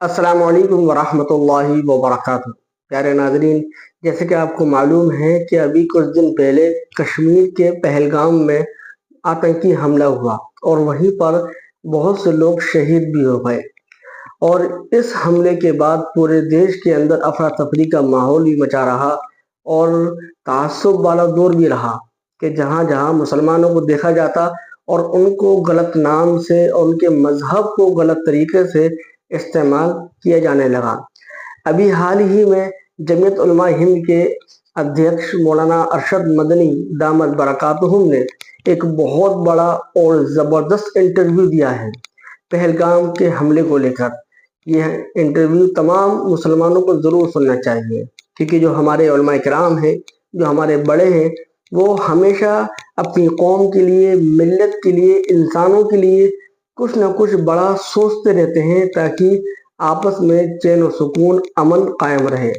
السلام علیکم ورحمۃ اللہ وبرکاتہ۔ پیارے ناظرین، جیسے کہ آپ کو معلوم ہے کہ ابھی کچھ دن پہلے کشمیر کے پہلگام میں آتنکی حملہ ہوا اور وہیں پر بہت سے لوگ شہید بھی ہو گئے، اور اس حملے کے بعد پورے دیش کے اندر افراتفری کا ماحول بھی مچا رہا اور تعصب والا دور بھی رہا کہ جہاں جہاں مسلمانوں کو دیکھا جاتا اور ان کو غلط نام سے اور ان کے مذہب کو غلط طریقے سے استعمال کیا جانے لگا۔ ابھی حال ہی میں جمعیت علماء ہند کے ادھیکش مولانا ارشد مدنی دامت برکاتہم نے ایک بہت بڑا اور زبردست انٹرویو دیا ہے پہلگام کے حملے کو لے کر۔ یہ انٹرویو تمام مسلمانوں کو ضرور سننا چاہیے، کیونکہ جو ہمارے علماء کرام ہیں، جو ہمارے بڑے ہیں، وہ ہمیشہ اپنی قوم کے لیے، ملت کے لیے، انسانوں کے لیے کچھ نہ کچھ بڑا سوچتے رہتے ہیں تاکہ آپس میں چین و سکون، امن قائم رہے۔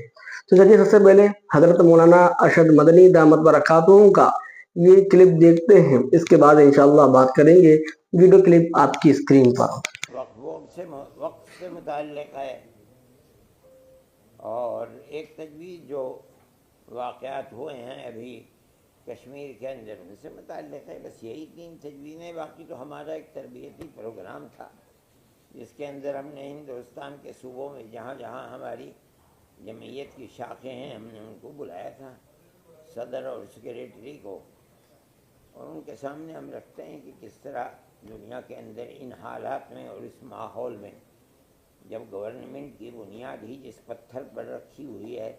تو چلیے سب سے پہلے حضرت مولانا ارشد مدنی دامت برکاتہم کا یہ کلپ دیکھتے ہیں، اس کے بعد انشاءاللہ بات کریں گے۔ ویڈیو کلپ آپ کی اسکرین پر۔ وقت سے متعلق ہے، اور ایک تجویز جو واقعات ہوئے ہیں ابھی کشمیر کے اندر ان سے متعلق ہے۔ بس یہی 3 تجویزیں، باقی تو ہمارا ایک تربیتی پروگرام تھا جس کے اندر ہم نے ہندوستان کے صوبوں میں جہاں جہاں ہماری جمعیت کی شاخیں ہیں ہم نے ان کو بلایا تھا، صدر اور سیکریٹری کو، اور ان کے سامنے ہم رکھتے ہیں کہ کس طرح دنیا کے اندر ان حالات میں اور اس ماحول میں جب گورنمنٹ کی بنیاد ہی جس پتھر پر رکھی ہوئی ہے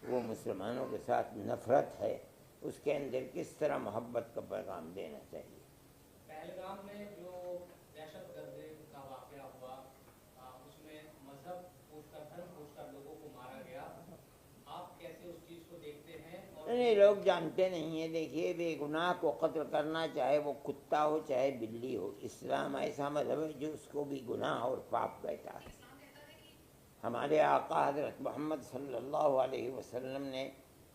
وہ مسلمانوں کے ساتھ نفرت ہے، اس کے اندر کس طرح محبت کا پیغام دینا چاہیے۔ پہلگام میں جو دہشت گردی کا واقعہ ہوا، اس میں مذہب پوچھ کر، دھرم پوچھ کر لوگوں کو مارا گیا، آپ کیسے اس چیز کو دیکھتے ہیں؟ نہیں، لوگ جانتے نہیں ہیں۔ دیکھیے، بے گناہ کو قتل کرنا، چاہے وہ کتا ہو چاہے بلی ہو، اسلام ایسا مذہب ہے جو اس کو بھی گناہ اور پاپ کہتا ہے۔ ہمارے آقا حضرت محمد صلی اللہ علیہ وسلم نے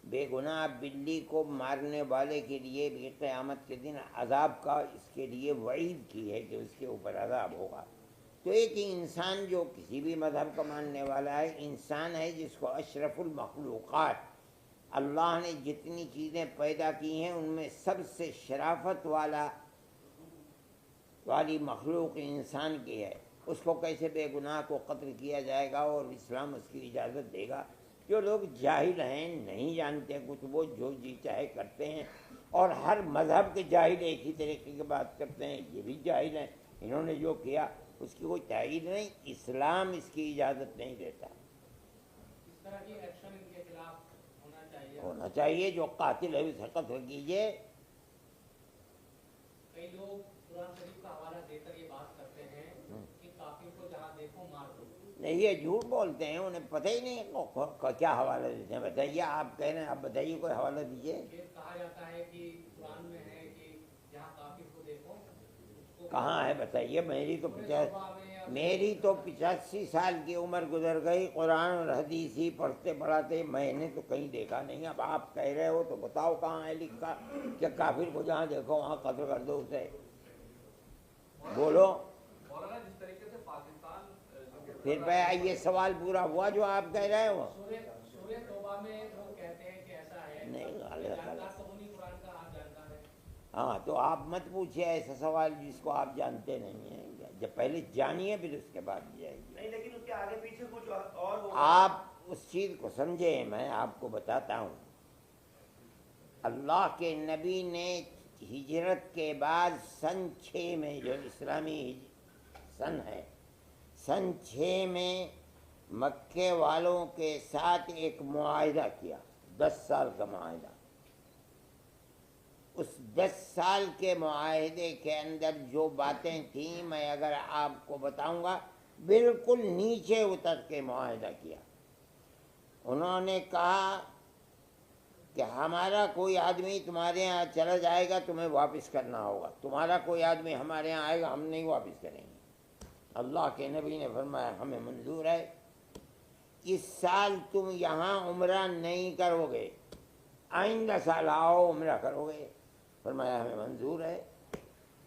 بے گناہ بلی کو مارنے والے کے لیے بھی قیامت کے دن عذاب کا اس کے لیے وعید کی ہے کہ اس کے اوپر عذاب ہوگا۔ تو ایک انسان جو کسی بھی مذہب کا ماننے والا ہے، انسان ہے جس کو اشرف المخلوقات، اللہ نے جتنی چیزیں پیدا کی ہیں ان میں سب سے شرافت والی مخلوق انسان کی ہے، اس کو کیسے بے گناہ کو قتل کیا جائے گا اور اسلام اس کی اجازت دے گا؟ جو لوگ جاہل ہیں، نہیں جانتے کچھ، وہ جو جی چاہے کرتے ہیں، اور ہر مذہب کے جاہل ایک ہی طریقے کی بات کرتے ہیں، یہ بھی جاہل ہیں، انہوں نے جو کیا اس کی کوئی تائید نہیں، اسلام اس کی اجازت نہیں دیتا۔ اس طرح کی ایکشن ان کے خلاف ہونا چاہیے، جو قاتل ہے اسے قتل کیجیے۔ کئی لوگ قرآن شریف کا حوالہ دے کر یہ بات کرتے ہیں کہ کافر کو جہاں دیکھو مار دو۔ نہیں، یہ جھوٹ بولتے ہیں، انہیں پتہ ہی نہیں کیا حوالہ دیتے ہیں۔ بتائیے، آپ کہہ رہے ہیں، آپ بتائیے کوئی حوالہ دیجیے۔ یہ کہا جاتا ہے کہ قرآن میں ہے کہ جہاں کافر کو دیکھو اس کو کہاں ہے بتائیے؟ میری تو 85 سال کی عمر گزر گئی، قرآن اور حدیث ہی پڑھتے پڑھاتے میں نے تو کہیں دیکھا نہیں۔ اب آپ کہہ رہے ہو تو بتاؤ کہاں ہے لکھا کہ کافر کو جہاں دیکھو وہاں قتل کر دو اسے؟ بولو۔ مولانا جس طریقے سے پاکستان پھر بھائی یہ سوال پورا ہوا جو آپ کہہ رہے ہو؟ سورہ توبہ میں وہ کہتے ہیں کہ ایسا ہے، نہیں، جانکار تو انہی قرآن کا آپ جانکار ہے۔ ہاں، تو آپ مت پوچھئے ایسا سوال جس کو آپ جانتے نہیں ہیں، جب پہلے جانیے پھر اس کے بعد جائیے۔ نہیں، لیکن اس کے آگے پیچھے کچھ اور آپ اس چیز کو سمجھیں، میں آپ کو بتاتا ہوں۔ اللہ کے نبی نے ہجرت کے بعد سن 6 میں، جو اسلامی سن ہے، سن 6 میں مکے والوں کے ساتھ ایک معاہدہ کیا، 10 سال کا معاہدہ۔ اس 10 سال کے معاہدے کے اندر جو باتیں تھیں میں اگر آپ کو بتاؤں گا، بالکل نیچے اتر کے معاہدہ کیا۔ انہوں نے کہا کہ ہمارا کوئی آدمی تمہارے ہاں چلا جائے گا تمہیں واپس کرنا ہوگا، تمہارا کوئی آدمی ہمارے ہاں آئے گا ہم نہیں واپس کریں گے۔ اللہ کے نبی نے فرمایا ہمیں منظور ہے، اس سال تم یہاں عمرہ نہیں کرو گے، آئندہ سال آؤ عمرہ کرو گے۔ فرمایا ہمیں منظور ہے۔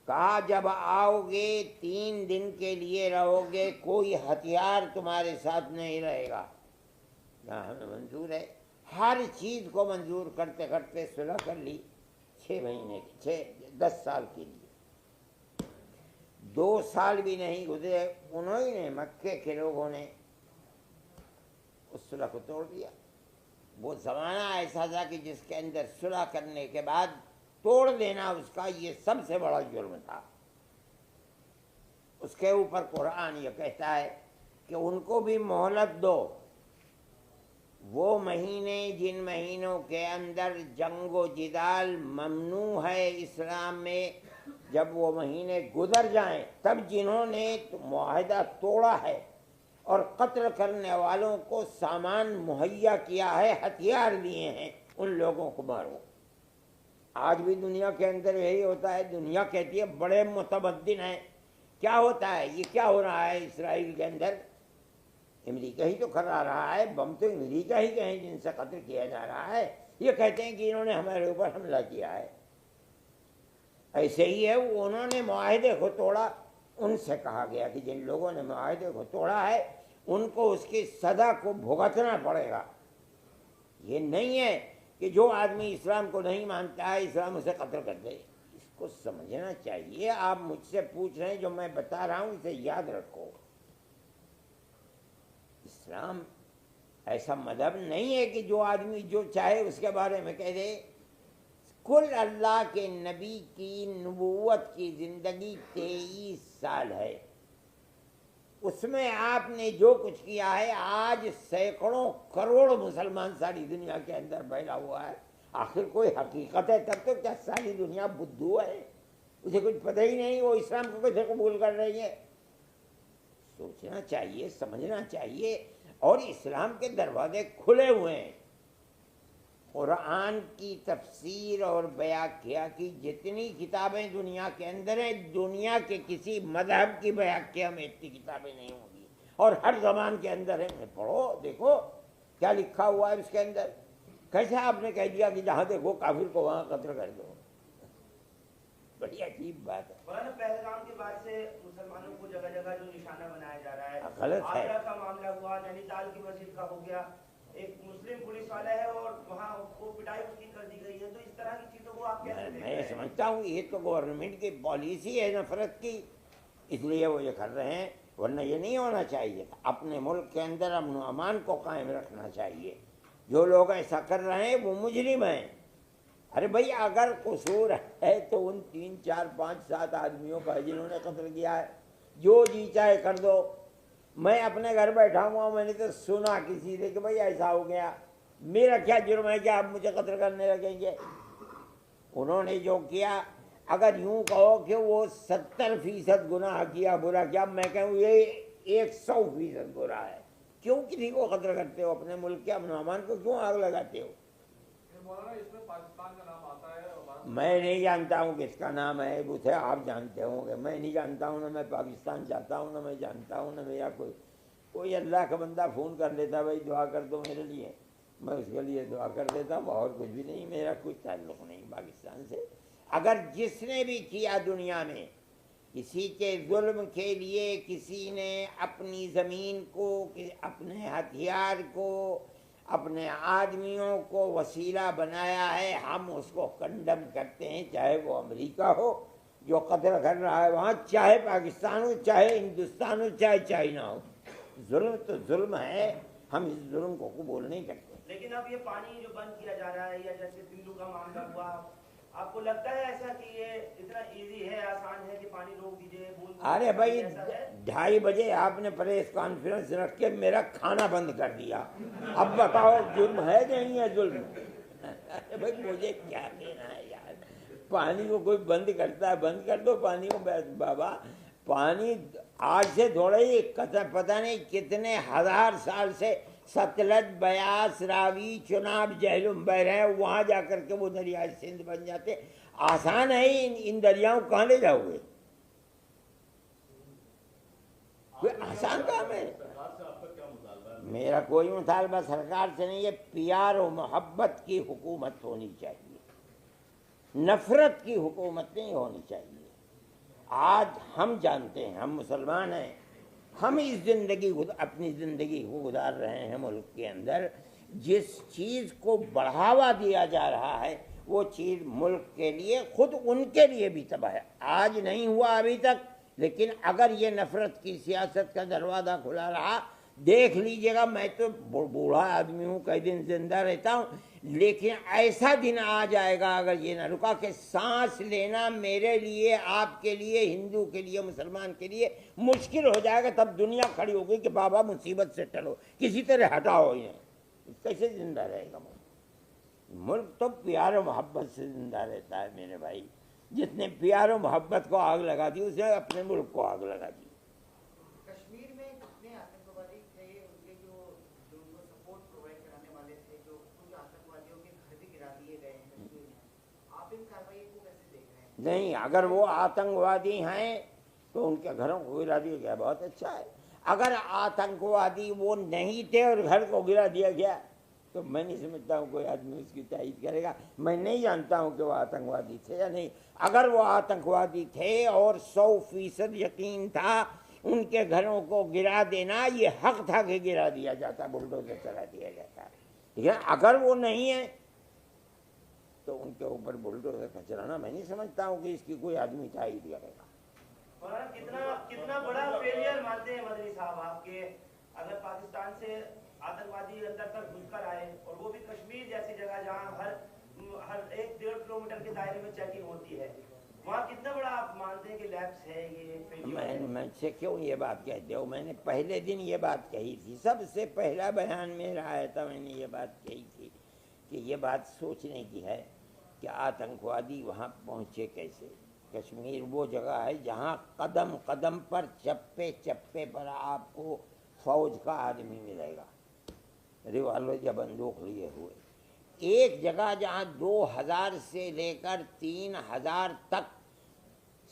کہا جب آؤ گے 3 دن کے لیے رہو گے، کوئی ہتھیار تمہارے ساتھ نہیں رہے گا، کہا ہمیں منظور ہے۔ ہر چیز کو منظور کرتے کرتے صلح کر لی 6 مہینے کی، 10 سال کے لیے۔ 2 سال بھی نہیں گزرے، انہوں نے مکے کے لوگوں نے اس صلح کو توڑ دیا۔ وہ زمانہ ایسا تھا کہ جس کے اندر صلح کرنے کے بعد توڑ دینا اس کا یہ سب سے بڑا جرم تھا۔ اس کے اوپر قرآن یہ کہتا ہے کہ ان کو بھی مہلت دو، وہ مہینے جن مہینوں کے اندر جنگ و جدال ممنوع ہے اسلام میں، جب وہ مہینے گزر جائیں تب جنہوں نے معاہدہ توڑا ہے اور قتل کرنے والوں کو سامان مہیا کیا ہے، ہتھیار دیے ہیں، ان لوگوں کو مارو۔ آج بھی دنیا کے اندر یہی ہوتا ہے، دنیا کہتی ہے بڑے متمدن ہیں، کیا ہوتا ہے؟ یہ کیا ہو رہا ہے اسرائیل کے اندر؟ امریکہ ہی تو کرا رہا ہے، بم تو امریکہ ہی کے ہیں جن سے قتل کیا جا رہا ہے، یہ کہتے ہیں کہ انہوں نے ہمارے اوپر حملہ کیا ہے۔ ایسے ہی ہے، انہوں نے معاہدے کو توڑا، ان سے کہا گیا کہ جن لوگوں نے معاہدے کو توڑا ہے ان کو اس کی سزا کو بھگتنا پڑے گا۔ یہ نہیں ہے کہ جو آدمی اسلام کو نہیں مانتا ہے اسلام اسے قتل کر دے، اس کو سمجھنا چاہیے۔ آپ مجھ سے پوچھ رہے ہیں، جو میں بتا رہا ہوں اسے یاد رکھو۔ اسلام ایسا مذہب نہیں ہے کہ جو آدمی جو چاہے اس کے بارے میں کہہ دے۔ کل اللہ کے نبی کی نبوت کی زندگی 23 سال ہے، اس میں آپ نے جو کچھ کیا ہے، آج سینکڑوں کروڑ مسلمان ساری دنیا کے اندر پھیلا ہوا ہے۔ آخر کوئی حقیقت ہے تب تو کیا ساری دنیا بدھو ہے؟ اسے کچھ پتہ ہی نہیں، وہ اسلام کو کیسے قبول کر رہی ہے؟ سوچنا چاہیے، سمجھنا چاہیے، اور اسلام کے دروازے کھلے ہوئے ہیں۔ قرآن کی تفسیر اور بیاکیا کی جتنی کتابیں دنیا کے اندر ہیں، دنیا کے کسی مذہب کی بیاکیا میں اتنی کتابیں نہیں ہوں گی، اور ہر زبان کے اندر ہے۔ پڑھو، دیکھو کیا لکھا ہوا ہے اس کے اندر۔ کیسے آپ نے کہہ دیا کہ جہاں دیکھو کافر کو وہاں قتل کر دو؟ بڑی عجیب بات ہے۔ مولانا پہلگام کے بعد سے مسلمانوں کو جگہ جگہ جو نشانہ بنایا جا رہا ہے، غلط ہے۔ آگرہ کا معاملہ ہوا، نینی تال کی مسجد کا ہو گیا، ایک مسلم پولیس والا ہے اور وہاں وہ پٹائی اس کی کر دی گئی ہے، تو اس طرح کی چیزوں کو آپ کیسے دیکھ رہے ہیں؟ میں سمجھتا ہوں یہ تو گورنمنٹ کی پالیسی ہے نفرت کی، اس لیے وہ یہ کر رہے ہیں، ورنہ یہ نہیں ہونا چاہیے تھا۔ اپنے ملک کے اندر امن و امان کو قائم رکھنا چاہیے۔ جو لوگ ایسا کر رہے ہیں وہ مجرم ہیں۔ ارے بھائی اگر قصور ہے تو ان 3 4 5 7 آدمیوں کا جنہوں نے قتل کیا ہے، جو جی چاہے کر دو۔ میں اپنے گھر بیٹھا ہوا، میں نے تو سنا کسی سے کہ بھائی ایسا ہو گیا، میرا کیا جرم ہے کہ آپ مجھے قتل کرنے لگیں گے؟ انہوں نے جو کیا، اگر یوں کہو کہ وہ 70% گناہ کیا، برا کیا، میں کہوں یہ 100% برا ہے۔ کیوں کسی کو قتل کرتے ہو؟ اپنے ملک کے امن و امان کو کیوں آگ لگاتے ہو؟ مولانا اس میں پاکستان کا نام آتا ہے اور میں نہیں جانتا ہوں کس کا نام ہے، اسے آپ جانتے ہوں گے، میں نہیں جانتا ہوں، نہ میں پاکستان جاتا ہوں، نہ میں جانتا ہوں، نہ میرا کوئی اللہ کا بندہ فون کر لیتا بھائی دعا کر دو میرے لیے، میں اس کے لیے دعا کر دیتا ہوں، اور کچھ بھی نہیں، میرا کوئی تعلق نہیں پاکستان سے۔ اگر جس نے بھی کیا دنیا میں کسی کے ظلم کے لیے، کسی نے اپنی زمین کو، اپنے ہتھیار کو، اپنے آدمیوں کو وسیلہ بنایا ہے، ہم اس کو کنڈم کرتے ہیں، چاہے وہ امریکہ ہو جو قتل کر رہا ہے وہاں، چاہے پاکستان ہو، چاہے ہندوستان ہو، چاہے چائنا ہو۔ ظلم تو ظلم ہے، ہم اس ظلم کو قبول نہیں کرتے۔ لیکن اب یہ پانی جو بند کیا جا رہا ہے، یا جیسے سندھو کا معاملہ ہوا، آپ کو لگتا ہے ایسا کہ یہ اتنا ایزی ہے، آسان ہے کہ پانی روک دیجئے؟ ارے بھائی 2:30 بجے آپ نے پریس کانفرنس رکھ کے میرا کھانا بند کر دیا، اب بتاؤ جرم ہے کہ نہیں ہے ظلم؟ ارے بھائی مجھے کیا کہنا ہے یار، پانی کو کوئی بند کرتا ہے؟ بند کر دو پانی کو بابا۔ پانی آج سے تھوڑا ہی پتہ نہیں کتنے ہزار سال سے ستلج، بیاس، راوی، چناب، جہلم بہ رہے ہیں، وہاں جا کر کے وہ دریائے سندھ بن جاتے۔ آسان ہے ان دریاؤں کہاں لے جاؤ گے؟ کوئی آسان کام ہے؟ میرا کوئی مطالبہ سرکار سے نہیں ہے، پیار و محبت کی حکومت ہونی چاہیے، نفرت کی حکومت نہیں ہونی چاہیے۔ آج ہم جانتے ہیں، ہم مسلمان ہیں، ہم اس اپنی زندگی کو گزار رہے ہیں ملک کے اندر، جس چیز کو بڑھاوا دیا جا رہا ہے وہ چیز ملک کے لیے، خود ان کے لیے بھی تباہ ہے۔ آج نہیں ہوا ابھی تک، لیکن اگر یہ نفرت کی سیاست کا دروازہ کھلا رہا، دیکھ لیجئے گا، میں تو بوڑھا آدمی ہوں، کئی دن زندہ رہتا ہوں، لیکن ایسا دن آ جائے گا اگر یہ نہ رکا کہ سانس لینا میرے لیے، آپ کے لیے، ہندو کے لیے، مسلمان کے لیے مشکل ہو جائے گا۔ تب دنیا کھڑی ہوگی کہ بابا مصیبت سے ٹلو، کسی طرح ہٹاؤ انہیں۔ کیسے زندہ رہے گا ملک؟ ملک تو پیار و محبت سے زندہ رہتا ہے میرے بھائی۔ جس نے پیار و محبت کو آگ لگا دی، اس نے اپنے ملک کو آگ لگا دی۔ کشمیر میں کتنے آتنکوادی تھے، ان کے جو ان کو سپورٹ پرووائڈ کرانے والے تھے، جو کچھ آتنکوادیوں کے گھر بھی گرا دیے گئے ہیں کشمیر میں، آپ ان کارروائی کو کیسے دیکھ رہے ہیں؟ نہیں، اگر وہ آتنکوادی ہیں تو ان کے گھروں کو گرا دیا گیا، بہت اچھا ہے۔ اگر آتنکوادی وہ نہیں تھے اور گھر کو گرا دیا گیا تو میں نہیں سمجھتا ہوں کوئی آدمی اس کی تائید کرے گا۔ میں نہیں جانتا ہوں کہ وہ آتنکوادی تھے یا نہیں۔ اگر وہ آتنکوادی تھے اور 100% یقین تھا ان کے گھروں کو گرا دینا، یہ حق تھا کہ گرا دیا جاتا، بلڈوزر چلا دیا جاتا۔ لیکن اگر وہ نہیں ہے تو ان کے اوپر بلڈوزر کا چلانا میں نہیں سمجھتا ہوں کہ اس کی کوئی آدمی تائید کرے گا۔ کتنا بڑا فیلئر مانتے ہیں مدنی صاحب آپ کے، اگر پاکستان سے آتنکوادی اندر تک گھس کر آئے، اور وہ بھی کشمیر جیسی جگہ جہاں ہر 1-1.5 کلومیٹر کے دائرے میں چیکنگ ہوتی ہے، وہاں کتنا بڑا آپ مانتے ہیں کہ لیپس ہے یہ فیلئر؟ میں سے کیوں یہ بات کہتے ہو؟ میں نے پہلے دن یہ بات کہی تھی، سب سے پہلا بیان میرا آیا تھا، میں نے یہ بات کہی تھی کہ یہ بات سوچنے کی ہے کہ آتنکوادی وہاں پہنچے کیسے۔ کشمیر وہ جگہ ہے جہاں قدم قدم پر، چپے چپے پر آپ کو فوج کا آدمی ملے گا، ریوالور یا بندوق لیے ہوئے۔ ایک جگہ جہاں 2000 سے لے کر 3000 تک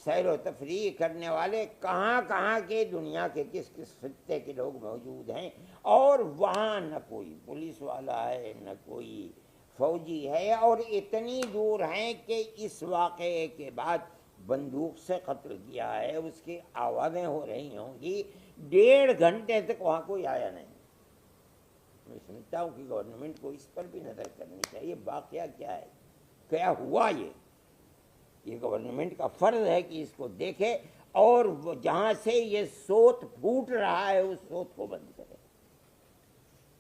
سیر و تفریح کرنے والے کہاں کہاں کے، دنیا کے کس کس خطے کے لوگ موجود ہیں، اور وہاں نہ کوئی پولیس والا ہے نہ کوئی فوجی ہے، اور اتنی دور ہیں کہ اس واقعے کے بعد بندوق سے قتل کیا ہے، اس کی آوازیں ہو رہی ہوں گی، 1.5 گھنٹے تک وہاں کوئی آیا نہیں۔ میں سمجھتا ہوں کہ گورنمنٹ کو اس پر بھی نظر کرنی چاہیے، واقعہ کیا ہے، کیا ہوا۔ یہ گورنمنٹ کا فرض ہے کہ اس کو دیکھے، اور جہاں سے یہ سوت پھوٹ رہا ہے اس سوت کو بند کرے،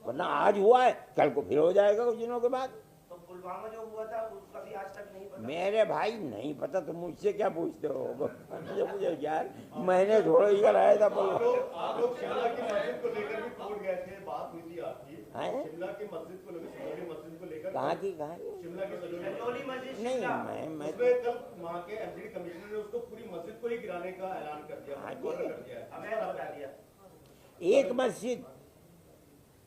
ورنہ آج ہوا ہے کل کو پھر ہو جائے گا کچھ دنوں کے بعد۔ تو پلوامہ جو ہوا تھا اس کا بھی آج تک نہیں پتا؟ میرے بھائی نہیں پتا تو مجھ سے کیا پوچھتے ہو؟ مجھے یار میں نے تھوڑا ہی کرایا تھا۔ آپ لوگ شملہ کی مسجد کو لے کر بھی کوٹ گئے تھے، بات ہوئی تھی آپ کی شملہ کی مسجد کو لے کر۔ کہاں کی کہاں شملہ کی سجولی مسجد نہیں، میں کل وہاں کے ایم ڈی کمشنر نے اس کو پوری مسجد کو ہی گرانے کا اعلان کر دیا، ہمیں بتا دیا۔ ایک مسجد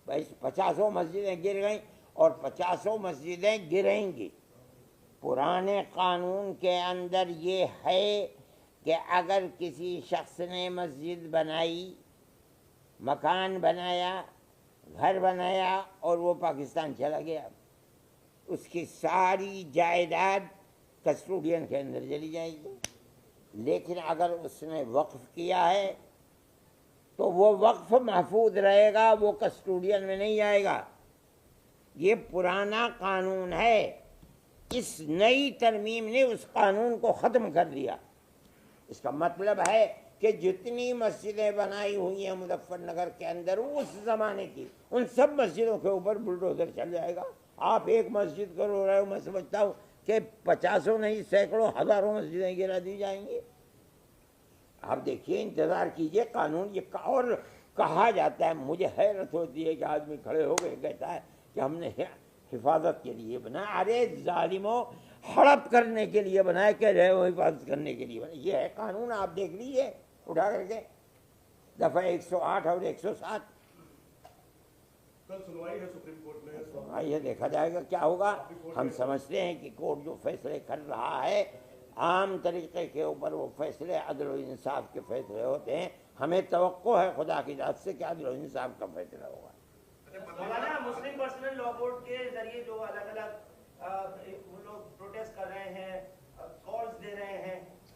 50 مسجدیں گر گئیں اور 50 مسجدیں گریں گی۔ پرانے قانون کے اندر یہ ہے کہ اگر کسی شخص نے مسجد بنائی، مکان بنایا، گھر بنایا اور وہ پاکستان چلا گیا، اس کی ساری جائیداد کسٹوڈین کے اندر چلی جائے گی۔ لیکن اگر اس نے وقف کیا ہے تو وہ وقف محفوظ رہے گا، وہ کسٹوڈین میں نہیں آئے گا۔ یہ پرانا قانون ہے، اس نئی ترمیم نے اس قانون کو ختم کر دیا۔ اس کا مطلب ہے کہ جتنی مسجدیں بنائی ہوئی ہیں مظفر نگر کے اندر اس زمانے کی، ان سب مسجدوں کے اوپر بلڈوزر چل جائے گا۔ آپ ایک مسجد کو رو رہے ہو، میں سمجھتا ہوں کہ 50 نہیں 100 ہزاروں مسجدیں گرا دی جائیں گی۔ آپ دیکھیے، انتظار کیجئے، قانون یہ اور کہا جاتا ہے، مجھے حیرت ہوتی ہے کہ آدمی کھڑے ہو گئے کہتا ہے کہ ہم نے حفاظت کے لیے بنایا۔ ارے ظالموں، ہڑپ کرنے کے لیے بنایا، کہہ رہے ہو حفاظت کرنے کے لیے بنایا؟ یہ ہے قانون، آپ دیکھ لیجئے اٹھا کر کے دفعہ 108 اور 107۔ کل سنوائی ہے سپریم کورٹ میں، یہ دیکھا جائے گا کیا ہوگا۔ ہم سمجھتے ہیں کہ کورٹ جو فیصلے کر رہا ہے عام طریقے کے اوپر وہ فیصلے عدل و انصاف کے فیصلے ہوتے ہیں۔ ہمیں توقع ہے خدا کی ذات سے کہ عدل و انصاف کا فیصلہ ہوگا۔ مولانا، مسلم پرسنل لا بورڈ کے ذریعے جو الگ الگ وہ لوگ پروٹیسٹ کر رہے ہیں، کالز دے رہے ہیں،